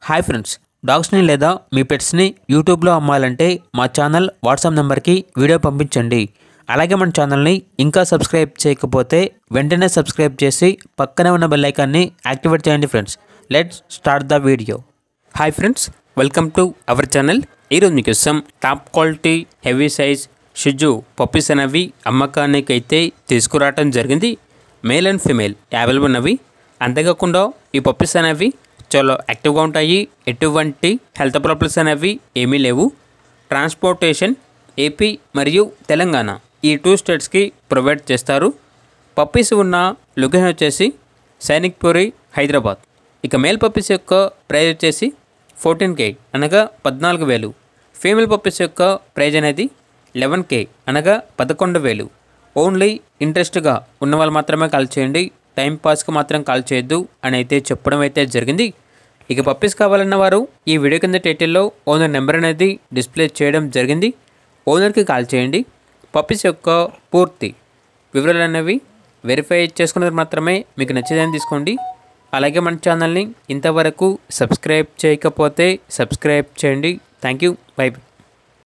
Hi friends, డాగ్స్ని లేదా మీ పెట్స్ని యూట్యూబ్లో అమ్మాలంటే మా ఛానల్ వాట్సాప్ నెంబర్కి వీడియో పంపించండి. అలాగే మన ఛానల్ని ఇంకా సబ్స్క్రైబ్ చేయకపోతే వెంటనే సబ్స్క్రైబ్ చేసి పక్కనే ఉన్న బెల్ ఐకాన్ని యాక్టివేట్ చేయండి friends. Let's start the video. Hi friends, welcome to our channel. ఈరోజు మీకోసం టాప్ క్వాలిటీ హెవీ సైజ్ షిజు పప్పీస్ అనేవి అమ్మకానికి అయితే తీసుకురావడం జరిగింది. మేల్ అండ్ ఫీమేల్ అవైలబుల్ ఉన్నవి. అంతేకాకుండా ఈ పప్పీస్ అనేవి చాలా యాక్టివ్గా ఉంటాయి. ఎటువంటి హెల్త్ ప్రాబ్లమ్స్ అనేవి ఏమీ లేవు. ట్రాన్స్పోర్టేషన్ ఏపీ మరియు తెలంగాణ ఈ 2 స్టేట్స్కి ప్రొవైడ్ చేస్తారు. పప్పీస్ ఉన్న లొకేషన్ వచ్చేసి సైనిక్పురి, హైదరాబాద్. ఇక మేల్ పప్పీస్ యొక్క ప్రైజ్ వచ్చేసి 14K అనగా 14,000. ఫీమేల్ పప్పీస్ యొక్క ప్రైజ్ అనేది 11K అనగా 11,000. ఓన్లీ ఇంట్రెస్ట్గా ఉన్న వాళ్ళు మాత్రమే కాల్ చేయండి, టైంపాస్కి మాత్రం కాల్ చేయొద్దు అని అయితే చెప్పడం అయితే జరిగింది. ఇక పప్పీస్ కావాలన్న వారు ఈ వీడియో కింద టైటిల్లో ఓనర్ నెంబర్ అనేది డిస్ప్లే చేయడం జరిగింది. ఓనర్కి కాల్ చేయండి. పప్పీస్ యొక్క పూర్తి వివరాలు అనేవి వెరిఫై చేసుకున్నది మాత్రమే మీకు నచ్చేదని తీసుకోండి. అలాగే మన ఛానల్ని ఇంతవరకు సబ్స్క్రైబ్ చేయకపోతే సబ్స్క్రైబ్ చేయండి. Thank you. బై.